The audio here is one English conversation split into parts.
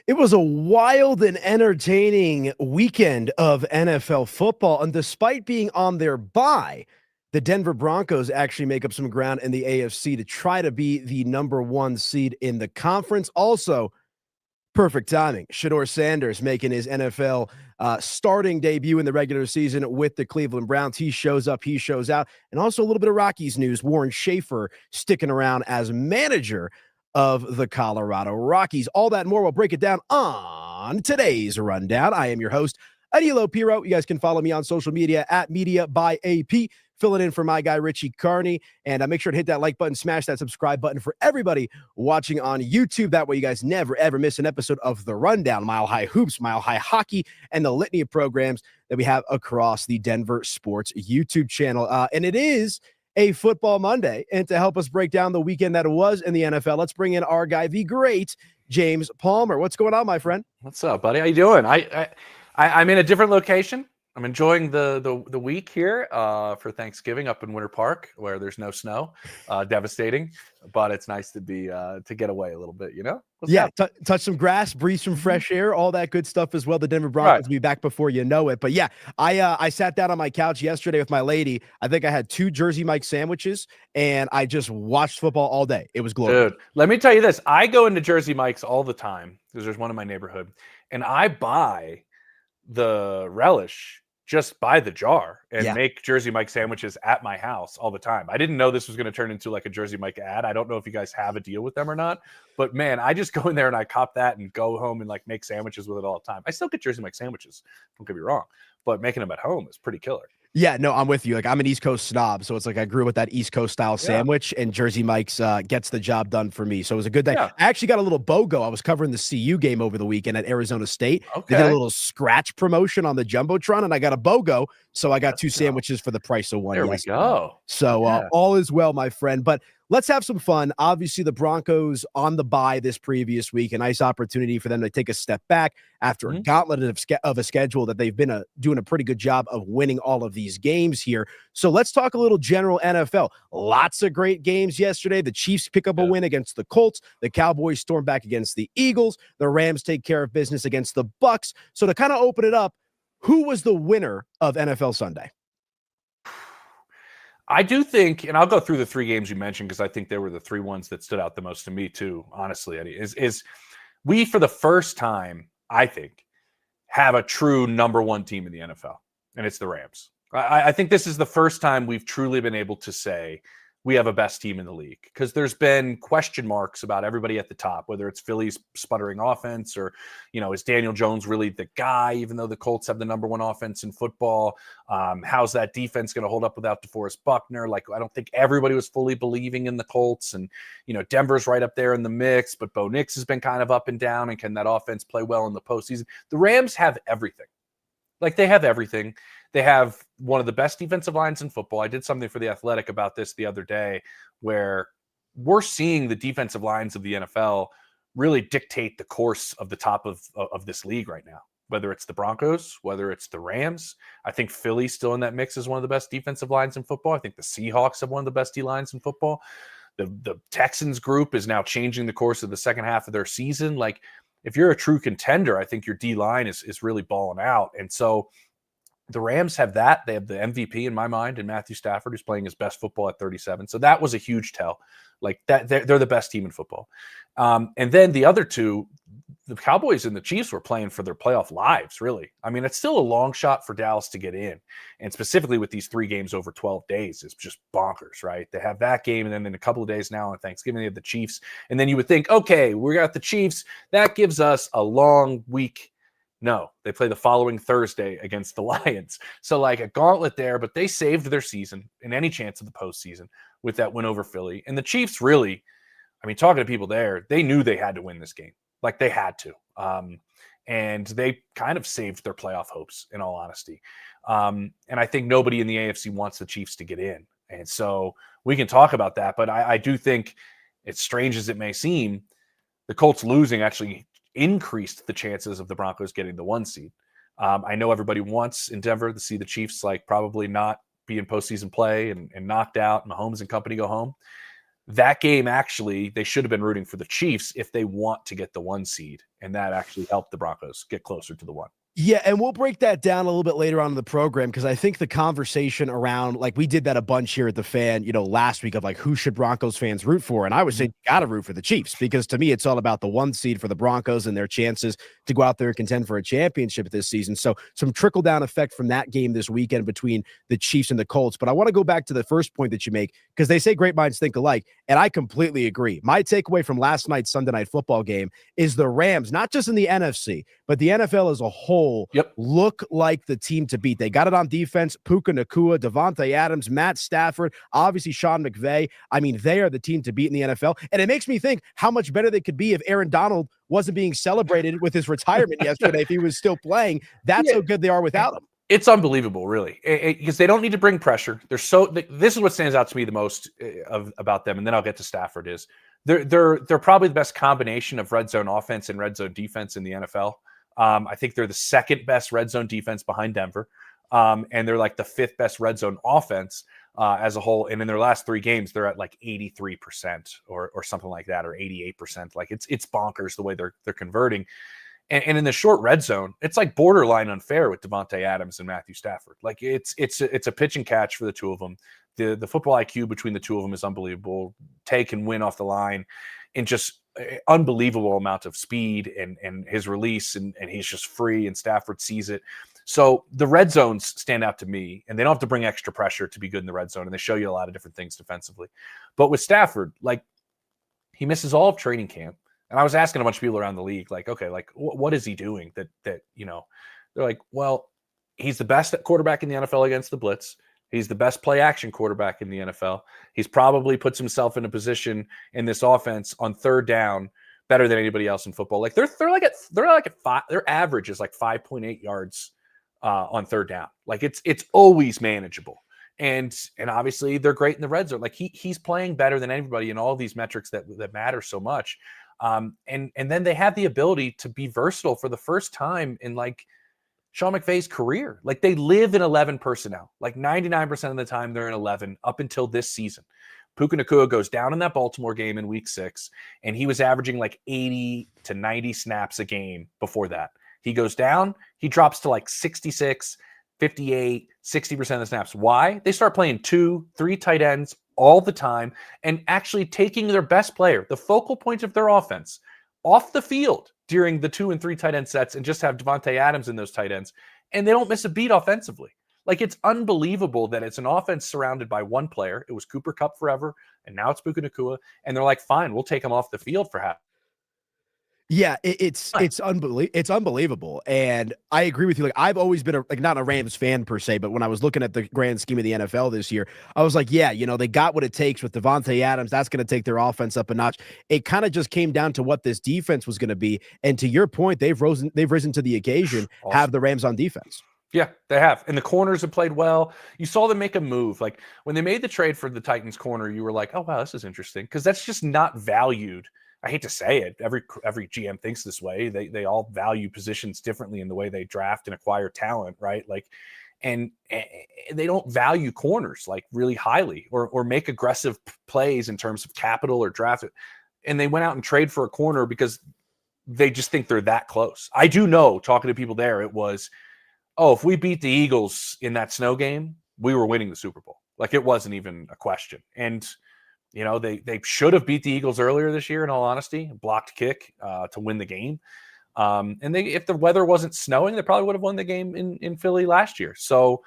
It was a wild and entertaining weekend of NFL football. And despite being on their bye, the Denver Broncos actually make up some ground in the AFC to try to be the number one seed in the conference. Also, perfect timing. Shedeur Sanders making his NFL starting debut in the regular season with the Cleveland Browns. He shows up, he shows out. And also a little bit of Rockies news. Warren Schaefer sticking around as manager of the Colorado Rockies. All that and more, we'll break it down on today's rundown. I am your host, Adilo Piro. You guys can follow me on social media at Media by AP. Filling in for my guy, Richie Carney. And make sure to hit that like button, smash that subscribe button for everybody watching on YouTube. That way you guys never, ever miss an episode of The Rundown, Mile High Hoops, Mile High Hockey, and the litany of programs that we have across the Denver Sports YouTube channel. And it is a football Monday. And to help us break down the weekend that it was in the NFL, let's bring in our guy, the great James Palmer. What's going on, my friend? What's up, buddy? How you doing? I'm in a different location. I'm enjoying the week here for Thanksgiving up in Winter Park, where there's no snow, devastating, but it's nice to be to get away a little bit, you know? Touch some grass, breathe some fresh air, all that good stuff as well. The Denver Broncos will be back before you know it. But yeah, I sat down on my couch yesterday with my lady. I think I had 2 Jersey Mike sandwiches, and I just watched football all day. It was glorious. Dude, let me tell you this. I go into Jersey Mike's all the time because there's one in my neighborhood, and I buy the relish just by the jar and make Jersey Mike sandwiches at my house all the time. I didn't know this was going to turn into like a Jersey Mike ad. I don't know if you guys have a deal with them or not, but man, I just go in there and I cop that and go home and like make sandwiches with it all the time. I still get Jersey Mike sandwiches, don't get me wrong, but making them at home is pretty killer. Yeah, no, I'm with you. Like, I'm an East Coast snob, so it's like I grew with that East Coast style sandwich, and Jersey Mike's gets the job done for me. So it was a good day. Yeah. I actually got a little BOGO. I was covering the CU game over the weekend at Arizona State. They did a little scratch promotion on the Jumbotron, and I got a BOGO, so I got 2 sandwiches for the price of one. There we go. So all is well, my friend. But let's have some fun. Obviously, the Broncos on the bye this previous week, a nice opportunity for them to take a step back after a gauntlet of a schedule that they've been doing a pretty good job of winning all of these games here. So let's talk a little general NFL. Lots of great games yesterday. The Chiefs pick up a win against the Colts. The Cowboys storm back against the Eagles. The Rams take care of business against the Bucks. So to kind of open it up, who was the winner of NFL Sunday? I do think, and I'll go through the 3 games you mentioned because I think they were the 3 ones that stood out the most to me too, honestly, Eddie, is we, for the first time, I think, have a true number 1 team in the NFL, and it's the Rams. I think this is the first time we've truly been able to say we have a best team in the league, because there's been question marks about everybody at the top, whether it's Philly's sputtering offense or, you know, is Daniel Jones really the guy, even though the Colts have the number 1 offense in football? How's that defense going to hold up without DeForest Buckner? Like, I don't think everybody was fully believing in the Colts, and, you know, Denver's right up there in the mix, but Bo Nix has been kind of up and down, and can that offense play well in the postseason? The Rams have everything. Like, they have everything. They have one of the best defensive lines in football. I did something for The Athletic about this the other day, where we're seeing the defensive lines of the NFL really dictate the course of the top of this league right now, whether it's the Broncos, whether it's the Rams. I think Philly's still in that mix as one of the best defensive lines in football. I think the Seahawks have one of the best D-lines in football. The Texans group is now changing the course of the second half of their season. Like, if you're a true contender, I think your D-line is really balling out. And so the Rams have that. They have the MVP in my mind, and Matthew Stafford, who's playing his best football at 37. So that was a huge tell. Like, that they're the best team in football. And then the other 2, the Cowboys and the Chiefs, were playing for their playoff lives, really. I mean, it's still a long shot for Dallas to get in. And specifically with these 3 games over 12 days, it's just bonkers, right? They have that game, and then in a couple of days now on Thanksgiving, they have the Chiefs. And then you would think, okay, we got the Chiefs. That gives us a long week. No, they play the following Thursday against the Lions. So, like, a gauntlet there, but they saved their season and any chance of the postseason with that win over Philly. And the Chiefs really, I mean, talking to people there, they knew they had to win this game. Like, they had to. And they kind of saved their playoff hopes, in all honesty. And I think nobody in the AFC wants the Chiefs to get in. And so we can talk about that. But I do think, as strange as it may seem, the Colts losing actually increased the chances of the Broncos getting the 1 seed. I know everybody wants in Denver to see the Chiefs, like, probably not be in postseason play and knocked out, Mahomes and company go home. that game, actually, they should have been rooting for the Chiefs if they want to get the 1 seed. And that actually helped the Broncos get closer to the 1. Yeah, and we'll break that down a little bit later on in the program because I think the conversation around, like, we did that a bunch here at the Fan, last week of like who should Broncos fans root for, and I was saying you got to root for the Chiefs because to me it's all about the 1 seed for the Broncos and their chances to go out there and contend for a championship this season. So some trickle down effect from that game this weekend between the Chiefs and the Colts. But I want to go back to the first point that you make because they say great minds think alike, and I completely agree. My takeaway from last night's Sunday Night Football game is the Rams, not just in the NFC, but the NFL as a whole. Look like the team to beat. They got it on defense. Puka Nacua, Devontae Adams, Matt Stafford, obviously Sean McVay. I mean, they are the team to beat in the NFL. And it makes me think how much better they could be if Aaron Donald wasn't being celebrated with his retirement yesterday if he was still playing. That's how good they are without him. It's unbelievable, really, because they don't need to bring pressure. This is what stands out to me the most about them, and then I'll get to Stafford. Is they're probably the best combination of red zone offense and red zone defense in the NFL. I think they're the second best red zone defense behind Denver. And they're like the 5th best red zone offense as a whole. And in their last 3 games, they're at like 83% or something like that, or 88%. Like it's bonkers the way they're converting. And in the short red zone, it's like borderline unfair with Devontae Adams and Matthew Stafford. Like it's a pitch and catch for the two of them. The football IQ between the two of them is unbelievable. Tay can win off the line in just unbelievable amount of speed and his release, and he's just free, and Stafford sees it. So the red zones stand out to me, and they don't have to bring extra pressure to be good in the red zone, and they show you a lot of different things defensively. But with Stafford, like, he misses all of training camp. And I was asking a bunch of people around the league, like, okay, like what is he doing that they're like, well, he's the best quarterback in the NFL against the blitz. He's the best play action quarterback in the NFL. He's probably puts himself in a position in this offense on 3rd down better than anybody else in football. Like they're like at 5. Their average is like 5.8 yards on 3rd down. Like it's always manageable. And obviously they're great in the red zone. Like he's playing better than anybody in all these metrics that matter so much. And then they have the ability to be versatile for the first time in like Sean McVay's career. Like they live in 11 personnel. Like 99% of the time they're in 11 up until this season. Puka Nacua goes down in that Baltimore game in week 6, and he was averaging like 80 to 90 snaps a game before that. He goes down, he drops to like 66, 58, 60% of the snaps. Why? They start playing 2, 3 tight ends all the time and actually taking their best player, the focal point of their offense, off the field during the 2 and 3 tight end sets and just have Devontae Adams in those tight ends. And they don't miss a beat offensively. Like it's unbelievable that it's an offense surrounded by one player. It was Cooper Kupp forever, and now it's Puka Nacua. And they're like, fine, we'll take him off the field for half. Yeah, it's unbelievable, and I agree with you. Like I've always been not a Rams fan per se, but when I was looking at the grand scheme of the NFL this year, I was like, yeah, they got what it takes with Devontae Adams. That's going to take their offense up a notch. It kind of just came down to what this defense was going to be, and to your point, they've risen to the occasion. Awesome. Have the Rams on defense. Yeah, they have. And the corners have played well. You saw them make a move. Like when they made the trade for the Titans corner, you were like, oh wow, this is interesting, because that's just not valued. I hate to say it. Every GM thinks this way. They all value positions differently in the way they draft and acquire talent, right? Like, and they don't value corners like really highly or make aggressive plays in terms of capital or draft it. And they went out and trade for a corner because they just think they're that close. I do know, talking to people there, it was, oh, if we beat the Eagles in that snow game, we were winning the Super Bowl. Like it wasn't even a question. And they should have beat the Eagles earlier this year, in all honesty, blocked kick to win the game. And if the weather wasn't snowing, they probably would have won the game in Philly last year. So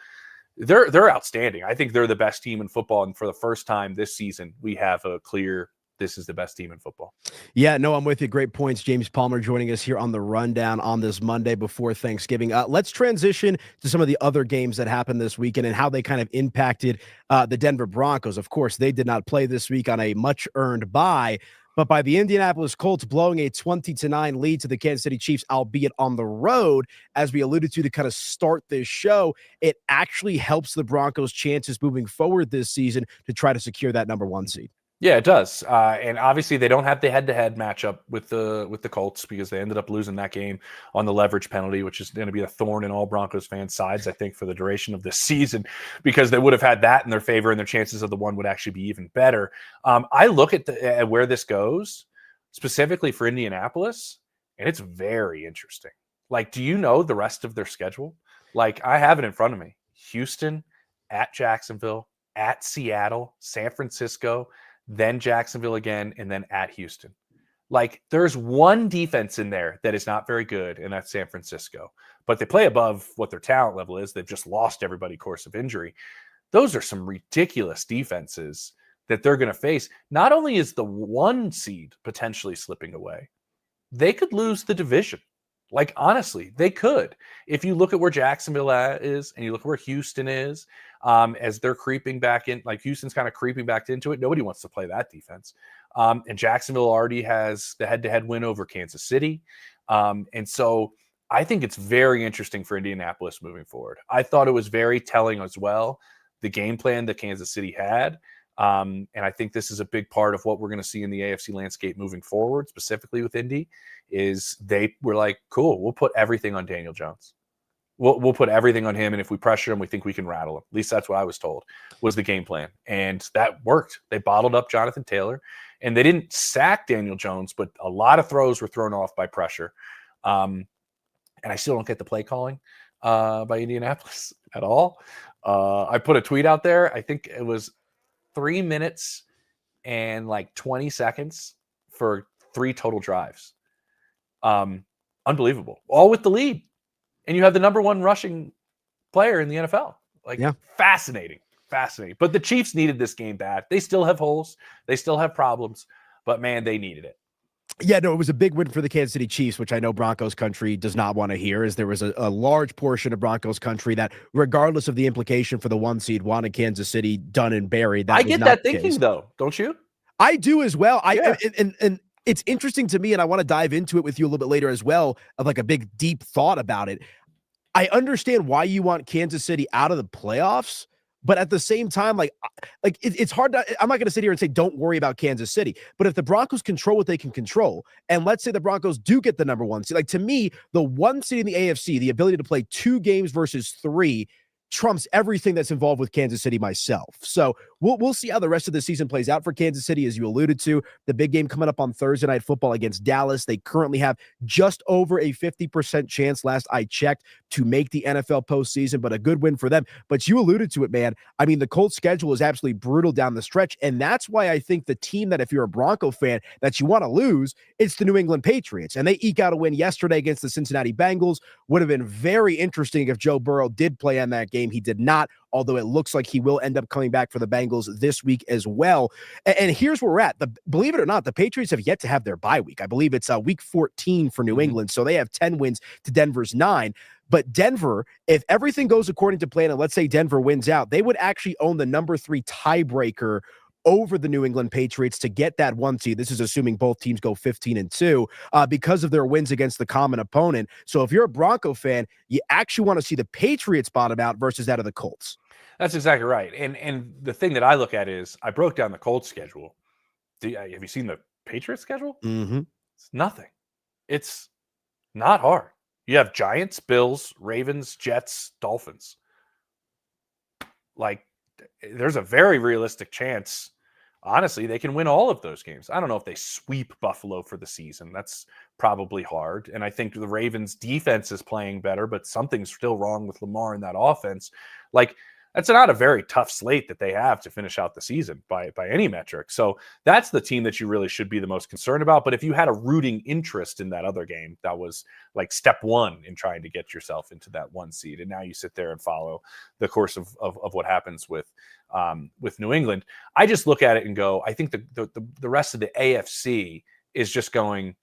they're outstanding. I think they're the best team in football. And for the first time this season, we have a clear, this is the best team in football. Yeah, no, I'm with you. Great points. James Palmer joining us here on the Rundown on this Monday before Thanksgiving. Let's transition to some of the other games that happened this weekend and how they kind of impacted the Denver Broncos. Of course, they did not play this week on a much-earned bye, but by the Indianapolis Colts blowing a 20-9 lead to the Kansas City Chiefs, albeit on the road, as we alluded to kind of start this show, it actually helps the Broncos' chances moving forward this season to try to secure that number 1 seed. Yeah, it does. And obviously they don't have the head-to-head matchup with the Colts because they ended up losing that game on the leverage penalty, which is going to be a thorn in all Broncos fans' sides, I think, for the duration of this season, because they would have had that in their favor and their chances of the one would actually be even better. I look at where this goes, specifically for Indianapolis, and it's very interesting. Like, do you know the rest of their schedule? Like, I have it in front of me. Houston, at Jacksonville, at Seattle, San Francisco, then Jacksonville again, and then at Houston. Like, there's one defense in there that is not very good, and that's San Francisco. But they play above what their talent level is. They've just lost everybody course of injury. Those are some ridiculous defenses that they're going to face. Not only is the 1 seed potentially slipping away, they could lose the division. Like, honestly, they could. If you look at where Jacksonville is and you look at where Houston is, as they're creeping back in, like Houston's kind of creeping back into it. Nobody wants to play that defense. And Jacksonville already has the head-to-head win over Kansas City. And so I think it's very interesting for Indianapolis moving forward. I thought it was very telling as well, the game plan that Kansas City had. And I think this is a big part of what we're going to see in the AFC landscape moving forward, specifically with Indy, is they were like, cool, we'll put everything on Daniel Jones. We'll put everything on him, and if we pressure him, we think we can rattle him. At least that's what I was told was the game plan, and that worked. They bottled up Jonathan Taylor, and they didn't sack Daniel Jones, but a lot of throws were thrown off by pressure. And I still don't get the play calling by Indianapolis at all. I put a tweet out there. I think it was 3 minutes and like 20 seconds for 3 total drives. Unbelievable. All with the lead. And you have the number 1 rushing player in the NFL. Like, yeah. Fascinating. But the Chiefs needed this game bad. They still have holes. They still have problems. But, man, they needed it. Yeah, no, it was a big win for the Kansas City Chiefs, which I know Broncos country does not want to hear, as there was a large portion of Broncos country that, regardless of the implication for the 1 seed, wanted Kansas City done and buried. I get that thinking, though, don't you? I do as well. Yeah. And it's interesting to me, and I want to dive into it with you a little bit later as well, of like a big, deep thought about it. I understand why you want Kansas City out of the playoffs, but at the same time, it's hard to, I'm not going to sit here and say, don't worry about Kansas City, but if the Broncos control what they can control, and let's say the Broncos do get the number 1 seed, like, to me, the 1 seed in the AFC, the ability to play 2 games versus 3 trumps everything that's involved with Kansas City myself. So we'll see how the rest of the season plays out for Kansas City, as you alluded to. The big game coming up on Thursday Night Football against Dallas. They currently have just over a 50% chance, last I checked, to make the NFL postseason, but a good win for them. But you alluded to it, man. I mean, the Colts schedule is absolutely brutal down the stretch, and that's why I think the team that, if you're a Bronco fan, that you want to lose, it's the New England Patriots. And they eke out a win yesterday against the Cincinnati Bengals. Would have been very interesting if Joe Burrow did play on that game. He did not, although it looks like he will end up coming back for the Bengals this week as well. And here's where we're at. Believe it or not, the Patriots have yet to have their bye week. I believe it's week 14 for New England, so they have 10 wins to Denver's 9. But Denver, if everything goes according to plan, and let's say Denver wins out, they would actually own the number 3 tiebreaker over the New England Patriots to get that 1 seed. This is assuming both teams go 15-2 because of their wins against the common opponent. So if you're a Bronco fan, you actually want to see the Patriots bottom out versus that of the Colts. That's exactly right. And the thing that I look at is, I broke down the Colts schedule. Have you seen the Patriots schedule? Mm-hmm. It's nothing. It's not hard. You have Giants, Bills, Ravens, Jets, Dolphins. Like, there's a very realistic chance, honestly, they can win all of those games. I don't know if they sweep Buffalo for the season. That's probably hard. And I think the Ravens defense is playing better, but something's still wrong with Lamar in that offense. Like, that's not a very tough slate that they have to finish out the season by any metric. So that's the team that you really should be the most concerned about. But if you had a rooting interest in that other game, that was like step 1 in trying to get yourself into that 1 seed. And now you sit there and follow the course of what happens with New England. I just look at it and go, I think the rest of the AFC is just going,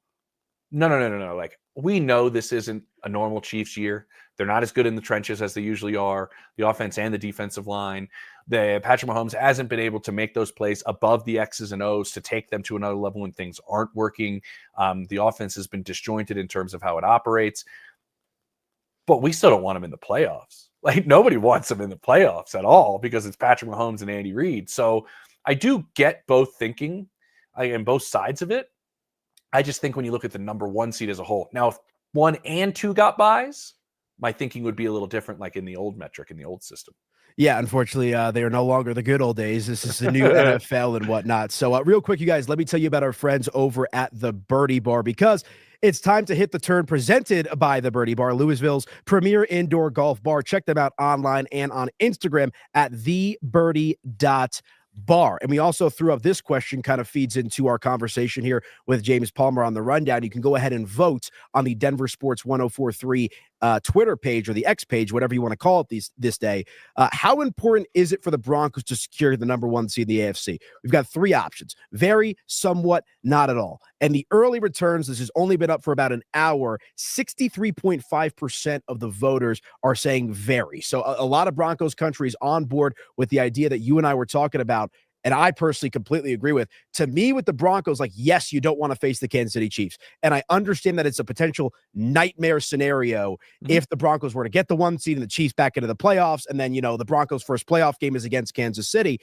no. Like, we know this isn't a normal Chiefs year. They're not as good in the trenches as they usually are, the offense and the defensive line. Patrick Mahomes hasn't been able to make those plays above the X's and O's to take them to another level when things aren't working. The offense has been disjointed in terms of how it operates. But we still don't want him in the playoffs. Like, nobody wants him in the playoffs at all because it's Patrick Mahomes and Andy Reid. So I do get both thinking and both sides of it. I just think when you look at the number 1 seed as a whole, now if 1 and 2 got buys, my thinking would be a little different, like in the old metric, in the old system. Yeah, unfortunately, they are no longer the good old days. This is the new NFL and whatnot. So real quick, you guys, let me tell you about our friends over at the Birdie Bar, because it's time to hit the turn, presented by the Birdie Bar, Louisville's premier indoor golf bar. Check them out online and on Instagram at thebirdie.bar. And we also threw up this question, kind of feeds into our conversation here with James Palmer on the rundown. You can go ahead and vote on the Denver Sports 1043 Twitter page, or the X page, whatever you want to call it this day. How important is it for the Broncos to secure the number 1 seed in the AFC? We've got 3 options: very, somewhat, not at all. And the early returns, this has only been up for about an hour, 63.5% of the voters are saying very. So a lot of Broncos country is on board with the idea that you and I were talking about, and I personally completely agree with. To me, with the Broncos, like, yes, you don't want to face the Kansas City Chiefs. And I understand that it's a potential nightmare scenario if the Broncos were to get the 1 seed and the Chiefs back into the playoffs, and then, the Broncos' first playoff game is against Kansas City.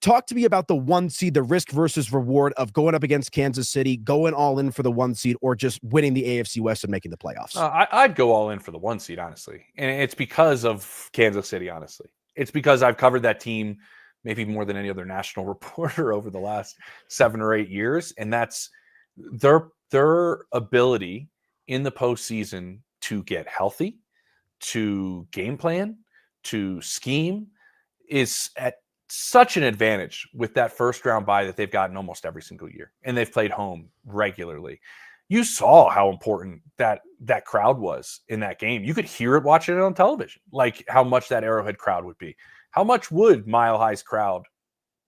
Talk to me about the 1 seed, the risk versus reward of going up against Kansas City, going all in for the 1 seed, or just winning the AFC West and making the playoffs. I'd go all in for the 1 seed, honestly. And it's because of Kansas City, honestly. It's because I've covered that team maybe more than any other national reporter over the last 7 or 8 years. And that's their ability in the postseason to get healthy, to game plan, to scheme is at such an advantage with that first round bye that they've gotten almost every single year. And they've played home regularly. You saw how important that crowd was in that game. You could hear it watching it on television, like how much that Arrowhead crowd would be. How much would Mile High's crowd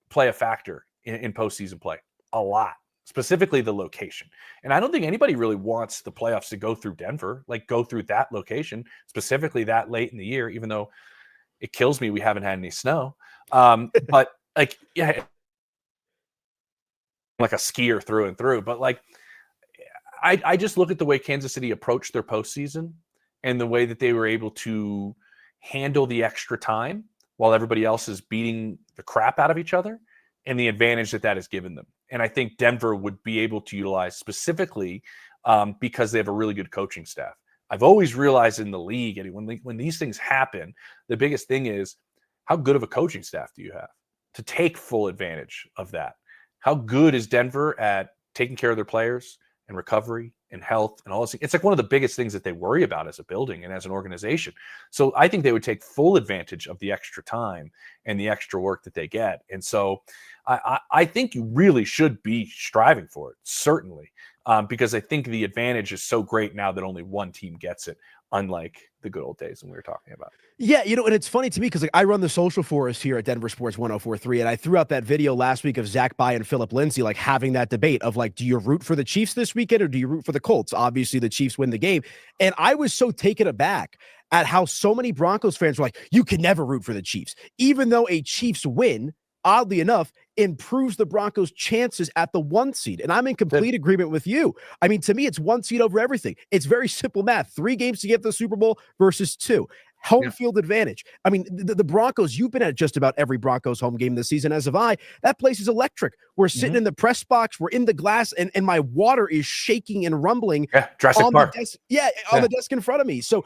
play a factor in postseason play? A lot, specifically the location. And I don't think anybody really wants the playoffs to go through Denver, like go through that location, specifically that late in the year, even though it kills me we haven't had any snow. But like, yeah, like a skier through and through. But like, I just look at the way Kansas City approached their postseason and the way that they were able to handle the extra time while everybody else is beating the crap out of each other, and the advantage that has given them. And I think Denver would be able to utilize specifically because they have a really good coaching staff. I've always realized in the league, and when these things happen, the biggest thing is, how good of a coaching staff do you have to take full advantage of that? How good is Denver at taking care of their players and recovery and health and all this? It's like one of the biggest things that they worry about as a building and as an organization. So I think they would take full advantage of the extra time and the extra work that they get. And so I think you really should be striving for it, certainly, because I think the advantage is so great now that only 1 team gets it, unlike the good old days when we were talking about. Yeah, and it's funny to me because I run the social forest here at Denver Sports 1043, and I threw out that video last week of Zach Bye and Philip Lindsay like having that debate of like, do you root for the Chiefs this weekend or do you root for the Colts? Obviously, the Chiefs win the game, and I was so taken aback at how so many Broncos fans were like, you can never root for the Chiefs, even though a Chiefs win, oddly enough, improves the Broncos' chances at the 1 seed. And I'm in complete agreement with you. I mean, to me, it's 1 seed over everything. It's very simple math. 3 games to get the Super Bowl versus 2. Home field advantage. I mean, the Broncos, you've been at just about every Broncos home game this season, as have I. That place is electric. We're sitting in the press box. We're in the glass, and my water is shaking and rumbling. Jurassic Park. On the desk in front of me. So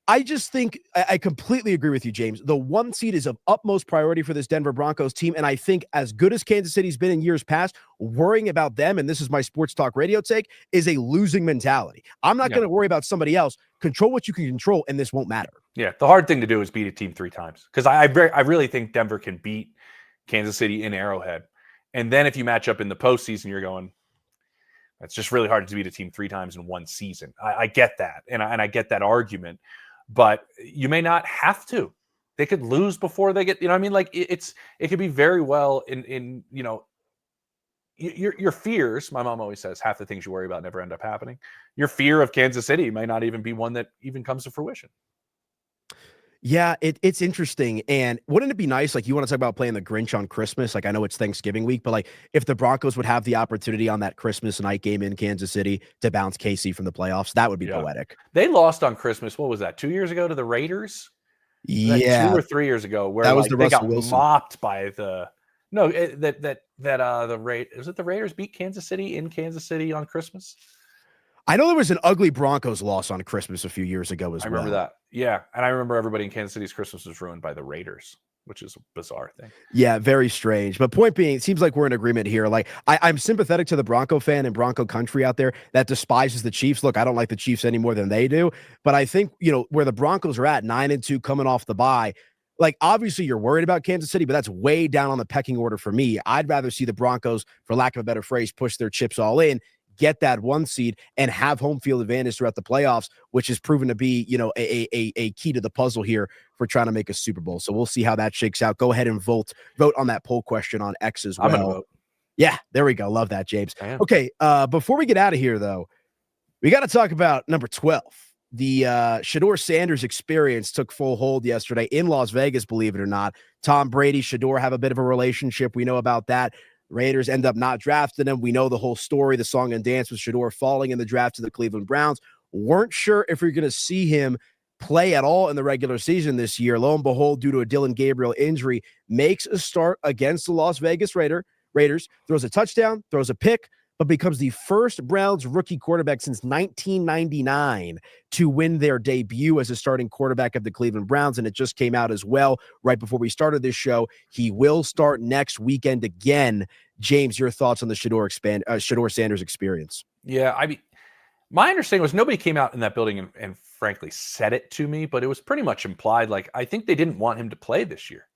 I just think I completely agree with you, James. The 1 seed is of utmost priority for this Denver Broncos team. And I think as good as Kansas City's been in years past, worrying about them, and this is my sports talk radio take, is a losing mentality. I'm not going to worry about somebody else. Control what you can control, and this won't matter. Yeah, the hard thing to do is beat a team 3 times. Because I really think Denver can beat Kansas City in Arrowhead. And then if you match up in the postseason, you're going, that's just really hard to beat a team 3 times in 1 season. I get that. And I get that argument. But you may not have to. They could lose before they get, I mean, like it could be very well in your fears. My mom always says half the things you worry about never end up happening. Your fear of Kansas City might not even be one that even comes to fruition. Yeah, it's interesting. And wouldn't it be nice? Like, you want to talk about playing the Grinch on Christmas? Like, I know it's Thanksgiving week, but like if the Broncos would have the opportunity on that Christmas night game in Kansas City to bounce KC from the playoffs, that would be poetic. They lost on Christmas. What was that? 2 years ago to the Raiders? Yeah. 2 or 3 years ago, where that was they got Wilson. mopped by the No, the Raiders beat Kansas City in Kansas City on Christmas? I know there was an ugly Broncos loss on Christmas a few years ago as I well. remember that. Yeah, and I remember everybody in Kansas City's Christmas was ruined by the Raiders, which is a bizarre thing. Yeah, very strange. But point being, it seems like we're in agreement here. Like, I'm sympathetic to the Bronco fan and Bronco country out there that despises the Chiefs. Look, I don't like the Chiefs any more than they do. But I think, where the Broncos are at, 9-2 coming off the bye, like, obviously you're worried about Kansas City, but that's way down on the pecking order for me. I'd rather see the Broncos, for lack of a better phrase, push their chips all in, get that 1 seed, and have home field advantage throughout the playoffs, which has proven to be, a key to the puzzle here for trying to make a Super Bowl. So we'll see how that shakes out. Go ahead and vote on that poll question on X as well. I'm going to vote. Yeah, there we go. Love that, James. Okay, before we get out of here, though, we got to talk about number 12. The Shedeur Sanders experience took full hold yesterday in Las Vegas, believe it or not. Tom Brady, Shedeur have a bit of a relationship. We know about that. Raiders end up not drafting him. We know the whole story, the song and dance with Shedeur falling in the draft to the Cleveland Browns. Weren't sure if you're going to see him play at all in the regular season this year. Lo and behold, due to a Dylan Gabriel injury, makes a start against the Las Vegas Raiders, throws a touchdown, throws a pick, but becomes the first Browns rookie quarterback since 1999 to win their debut as a starting quarterback of the Cleveland Browns. And it just came out as well right before we started this show. He will start next weekend again. James, your thoughts on the Shedeur Sanders experience? Yeah, I mean, my understanding was nobody came out in that building and frankly said it to me, but it was pretty much implied. Like, I think they didn't want him to play this year.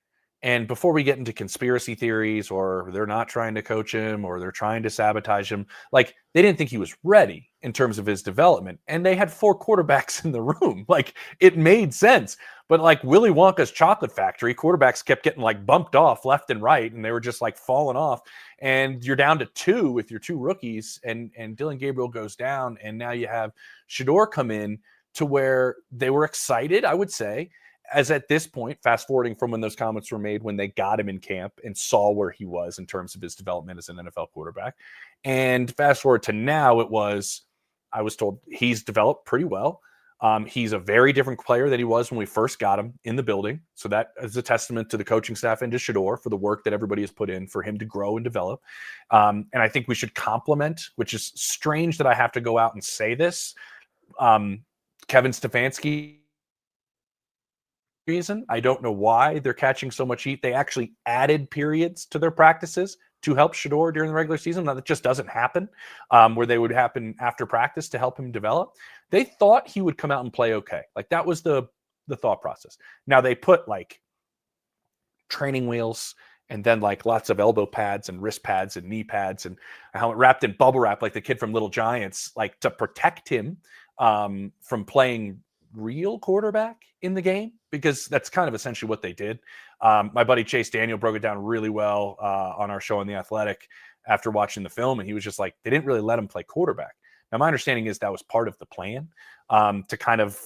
And before we get into conspiracy theories or they're not trying to coach him or they're trying to sabotage him, like, they didn't think he was ready in terms of his development. And they had 4 quarterbacks in the room. Like, it made sense. But like Willy Wonka's chocolate factory, quarterbacks kept getting like bumped off left and right, and they were just like falling off. And you're down to 2 with your 2 rookies, and Dylan Gabriel goes down. And now you have Shedeur come in to where they were excited, I would say, as at this point, fast forwarding from when those comments were made, when they got him in camp and saw where he was in terms of his development as an NFL quarterback. And fast forward to now, I was told he's developed pretty well. He's a very different player than he was when we first got him in the building. So that is a testament to the coaching staff and to Shedeur for the work that everybody has put in for him to grow and develop. And I think we should compliment, which is strange that I have to go out and say this, Kevin Stefanski. Reason. I don't know why they're catching so much heat. They actually added periods to their practices to help Shedeur during the regular season. Now, that just doesn't happen, where they would happen after practice to help him develop. They thought he would come out and play okay. Like, that was the thought process. Now, they put like training wheels and then like lots of elbow pads and wrist pads and knee pads and helmet wrapped in bubble wrap, like the kid from Little Giants, like to protect him from playing real quarterback in the game, because that's kind of essentially what they did. My buddy Chase Daniel broke it down really well on our show on The Athletic after watching the film, and he was just like, they didn't really let him play quarterback. Now, my understanding is that was part of the plan, to kind of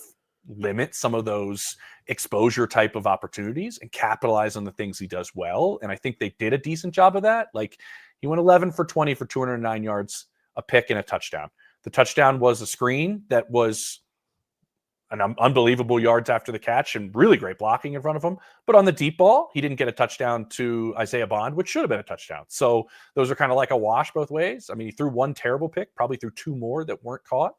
limit some of those exposure type of opportunities and capitalize on the things he does well. And I think they did a decent job of that. Like, he went 11 for 20 for 209 yards, a pick, and a touchdown. The touchdown was a screen that was an unbelievable yards after the catch and really great blocking in front of him. But on the deep ball, he didn't get a touchdown to Isaiah Bond, which should have been a touchdown. So those are kind of like a wash both ways. I mean, he threw 1 terrible pick, probably threw 2 more that weren't caught.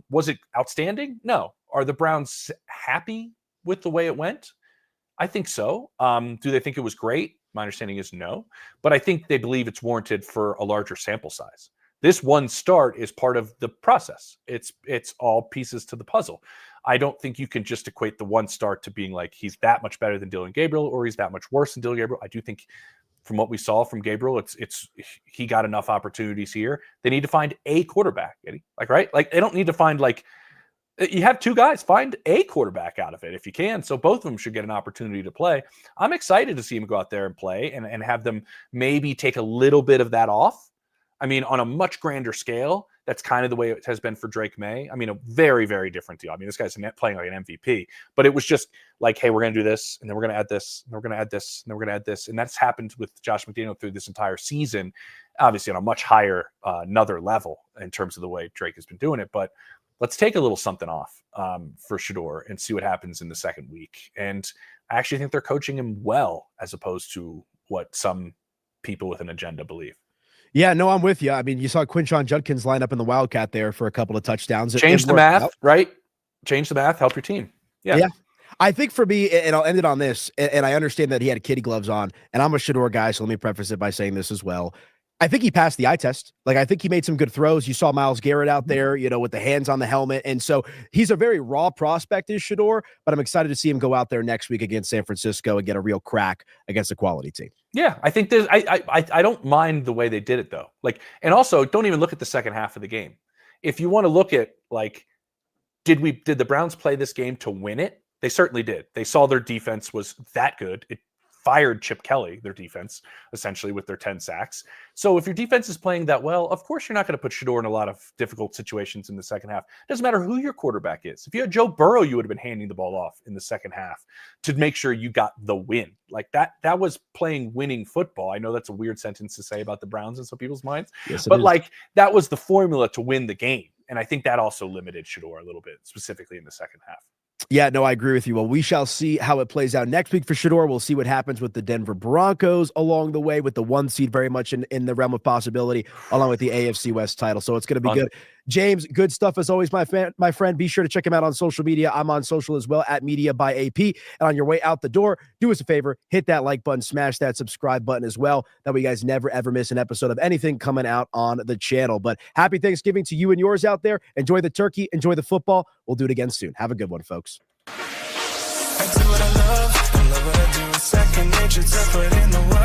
Was it outstanding? No. Are the Browns happy with the way it went? I think so. Do they think it was great? My understanding is no. But I think they believe it's warranted for a larger sample size. This 1 start is part of the process. It's all pieces to the puzzle. I don't think you can just equate the 1 start to being like he's that much better than Dylan Gabriel or he's that much worse than Dylan Gabriel. I do think from what we saw from Gabriel, it's he got enough opportunities here. They need to find a quarterback, Eddie. Like, right? Like, they don't need to find like, you have 2 guys, find a quarterback out of it if you can. So both of them should get an opportunity to play. I'm excited to see him go out there and play and have them maybe take a little bit of that off. I mean, on a much grander scale, that's kind of the way it has been for Drake May. I mean, a very, very different deal. I mean, this guy's playing like an MVP, but it was just like, hey, we're going to do this, and then we're going to add this, and then we're going to add this, and then we're going to add this. And that's happened with Josh McDaniel through this entire season, obviously on a much higher, another level in terms of the way Drake has been doing it. But let's take a little something off for Shedeur and see what happens in the second week. And I actually think they're coaching him well, as opposed to what some people with an agenda believe. Yeah, no, I'm with you. I mean, you saw Quinshon Judkins line up in the Wildcat there for a couple of touchdowns. Change the math, right? Change the math, help your team. Yeah. I think for me, and I'll end it on this, and I understand that he had kitty gloves on, and I'm a Shedeur guy, so let me preface it by saying this as well. I think he passed the eye test. Like, I think he made some good throws. You saw Myles Garrett out there, with the hands on the helmet. And so he's a very raw prospect, is Shedeur, but I'm excited to see him go out there next week against San Francisco and get a real crack against a quality team. Yeah, I think there's I don't mind the way they did it, though. Like, and also don't even look at the second half of the game. If you want to look at, like, did the Browns play this game to win it? They certainly did. They saw their defense was that good. It fired Chip Kelly, their defense, essentially, with their 10 sacks. So if your defense is playing that well, of course you're not going to put Shedeur in a lot of difficult situations in the second half. It doesn't matter who your quarterback is. If you had Joe Burrow, you would have been handing the ball off in the second half to make sure you got the win. Like, that was playing winning football. I know that's a weird sentence to say about the Browns in some people's minds, but like, that was the formula to win the game. And I think that also limited Shedeur a little bit, specifically in the second half. Yeah, no, I agree with you. Well, we shall see how it plays out next week for Shedeur. We'll see what happens with the Denver Broncos along the way, with the 1 seed very much in the realm of possibility, along with the AFC West title. So it's going to be good. James, good stuff as always, my friend. Be sure to check him out on social media. I'm on social as well, at Media by AP. And on your way out the door, do us a favor, hit that like button, smash that subscribe button as well. That way you guys never, ever miss an episode of anything coming out on the channel. But happy Thanksgiving to you and yours out there. Enjoy the turkey. Enjoy the football. We'll do it again soon. Have a good one, folks. I do what I love what I do. Second nature to put in the work.